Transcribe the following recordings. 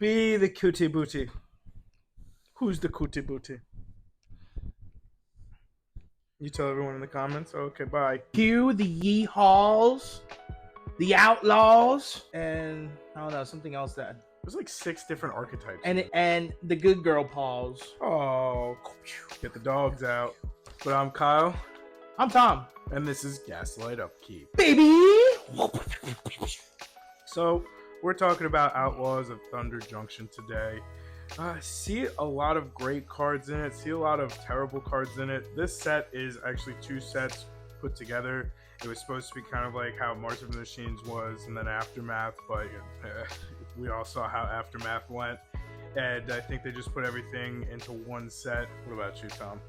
Be the cutie booty. Who's the cutie booty? You tell everyone in the comments. Okay, bye. Cue the yeehaws, the outlaws, and I don't know, something else that. There's like 6 different archetypes. And the good girl paws. Oh, get the dogs out. But I'm Kyle. I'm Tom. And this is Gaslight Upkeep. Baby! So, we're talking about Outlaws of Thunder Junction today. See a lot of great cards in it, see a lot of terrible cards in it. This set is actually 2 sets put together. It was supposed to be kind of like how Mars of the Machines was and then Aftermath, but we all saw how Aftermath went. And I think they just put everything into one set. What about you, Tom?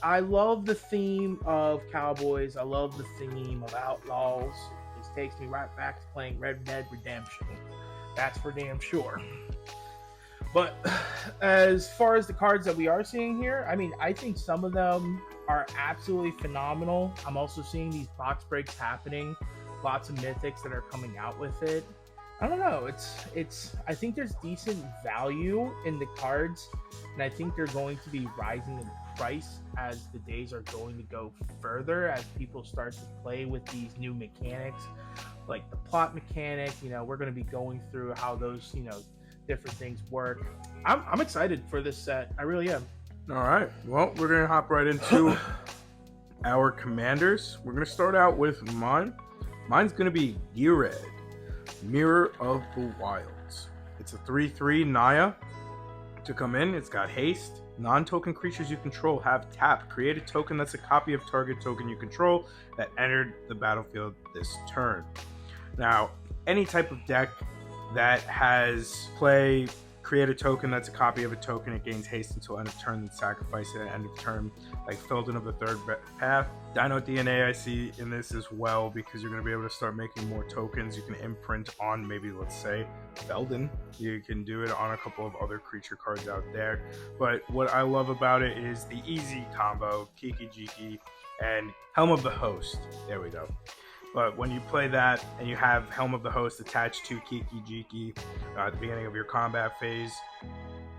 I love the theme of cowboys. I love the theme of outlaws. This takes me right back to playing Red Dead Redemption. That's for damn sure. But as far as the cards that we are seeing here, I mean, I think some of them are absolutely phenomenal. I'm also seeing these box breaks happening. Lots of mythics that are coming out with it. I don't know. I think there's decent value in the cards, and I think they're going to be rising in price as the days are going to go further, as people start to play with these new mechanics, like the plot mechanic. We're going to be going through how those, different things work. I'm excited for this set. I really am. All right. Well, we're going to hop right into our commanders. We're going to start out with mine. Mine's going to be Geared, Mirror of the Wilds. It's a 3/3 Naya. To come in, it's got haste. Non-token creatures you control have tapped. Create a token that's a copy of target token you control that entered the battlefield this turn. Now, any type of deck that has play, create a token that's a copy of a token, it gains haste until end of turn, then sacrifice it at end of turn, like Felden of the Third Path. Dino DNA I see in this as well, because you're going to be able to start making more tokens. You can imprint on maybe, let's say, Felden. You can do it on a couple of other creature cards out there. But what I love about it is the easy combo, Kiki Jiki and Helm of the Host. There we go. But when you play that and you have Helm of the Host attached to Kiki Jiki at the beginning of your combat phase,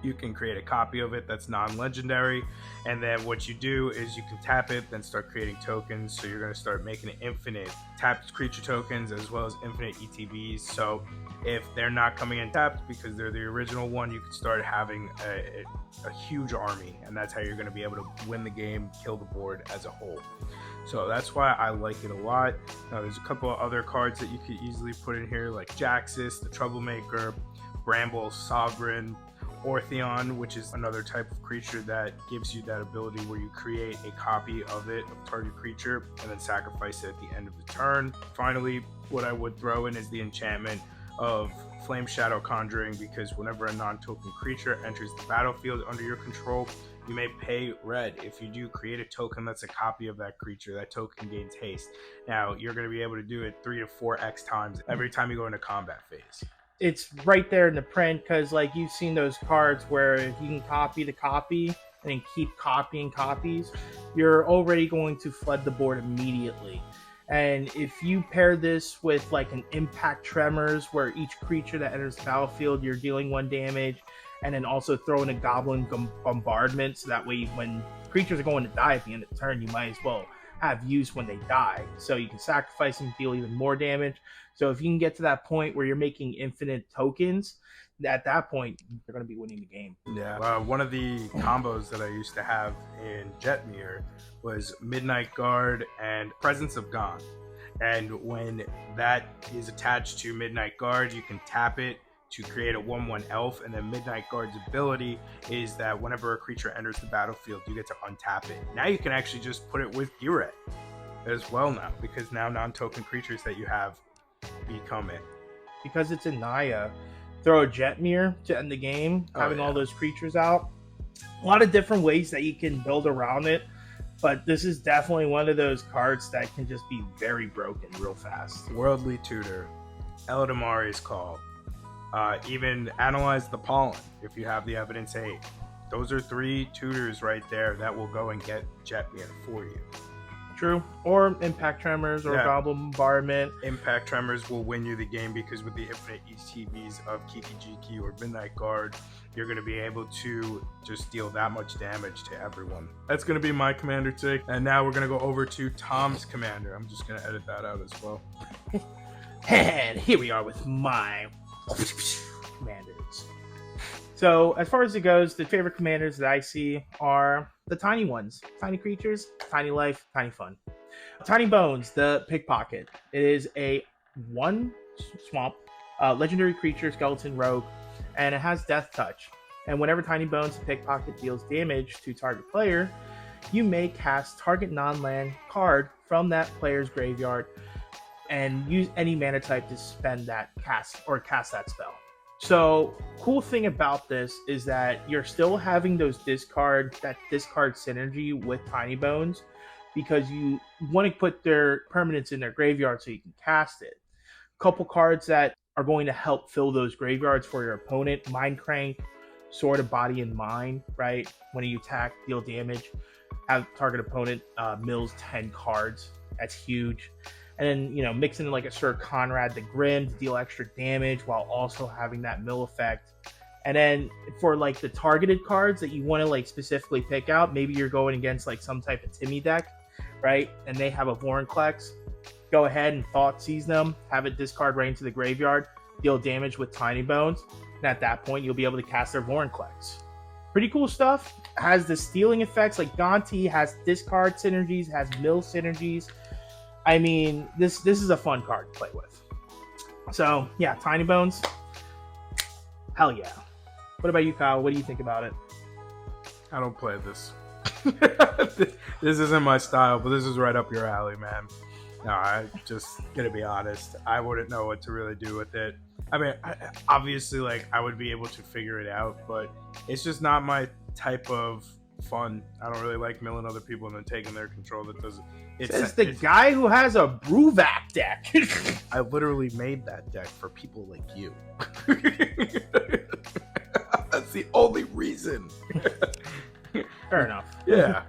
you can create a copy of it that's non-legendary. And then what you do is you can tap it, then start creating tokens. So you're going to start making infinite tapped creature tokens as well as infinite ETBs. So if they're not coming in tapped because they're the original one, you can start having a huge army. And that's how you're going to be able to win the game, kill the board as a whole. So that's why I like it a lot. Now, there's a couple of other cards that you could easily put in here, like Jaxus, the Troublemaker, Bramble, Sovereign, Ortheon, which is another type of creature that gives you that ability where you create a copy of it, of target creature, and then sacrifice it at the end of the turn. Finally, what I would throw in is the enchantment of Flame Shadow Conjuring, because whenever a non-token creature enters the battlefield under your control, you may pay red. If you do create a token that's a copy of that creature, that token gains haste. Now, you're going to be able to do it 3 to 4x times every time you go into combat phase. It's right there in the print, because like you've seen those cards where if you can copy the copy and then keep copying copies, you're already going to flood the board immediately. And if you pair this with like an Impact Tremors, where each creature that enters the battlefield, you're dealing 1 damage, and then also throw in a Goblin Bombardment, so that way when creatures are going to die at the end of the turn, you might as well have use when they die. So you can sacrifice and deal even more damage. So if you can get to that point where you're making infinite tokens, at that point, you're going to be winning the game. Yeah. One of the combos that I used to have in Jetmir was Midnight Guard and Presence of Gone. And when that is attached to Midnight Guard, you can tap it to create a 1/1 elf, and then Midnight Guard's ability is that whenever a creature enters the battlefield, you get to untap it. Now you can actually just put it with Geared as well now, because now non-token creatures that you have become it. Because it's a Naya, throw a Jetmir to end the game, having all those creatures out. A lot of different ways that you can build around it, but this is definitely one of those cards that can just be very broken real fast. Worldly Tutor, Eladamari's Call, even Analyze the Pollen if you have the Evidence 8. Those are 3 tutors right there that will go and get Jetmir for you. True. Or impact tremors or Yeah. goblin bombardment. Impact Tremors will win you the game because with the infinite ETBs of Kiki Jiki or Midnight Guard, you're going to be able to just deal that much damage to everyone. That's going to be my commander today. And now we're going to go over to Tom's commander. I'm just going to edit that out as well. And here we are with my commanders. So, as far as it goes, the favorite commanders that I see are the tiny ones. Tiny creatures, tiny life, tiny fun. Tiny Bones, the Pickpocket. It is a 1 swamp, legendary creature, skeleton rogue, and it has Death Touch. And whenever Tiny Bones, the Pickpocket, deals damage to target player, you may cast target non-land card from that player's graveyard and use any mana type to spend that cast that spell. So, cool thing about this is that you're still having those discard synergy with Tiny Bones because you want to put their permanents in their graveyard so you can cast it. Couple cards that are going to help fill those graveyards for your opponent: Mind Crank, Sword of Body and Mind, right? When you attack, deal damage, have target opponent mills 10 cards. That's huge. And then, mix in like a Sir Conrad the Grim to deal extra damage while also having that mill effect. And then for like the targeted cards that you want to like specifically pick out, maybe you're going against like some type of Timmy deck, right? And they have a Vorinclex. Go ahead and Thought Seize them, have it discard right into the graveyard, deal damage with Tiny Bones. And at that point, you'll be able to cast their Vorinclex. Pretty cool stuff. Has the stealing effects like Gonti, has discard synergies, has mill synergies. I mean, this is a fun card to play with. So, yeah, Tiny Bones. Hell yeah. What about you, Kyle? What do you think about it? I don't play this. This isn't my style, but this is right up your alley, man. No, I just gonna be honest. I wouldn't know what to really do with it. I mean, obviously, like, I would be able to figure it out, but it's just not my type of fun. I don't really like milling other people and then taking their control. That doesn't. It's the guy who has a Bruvac deck. I literally made that deck for people like you. That's the only reason. Fair enough. Yeah.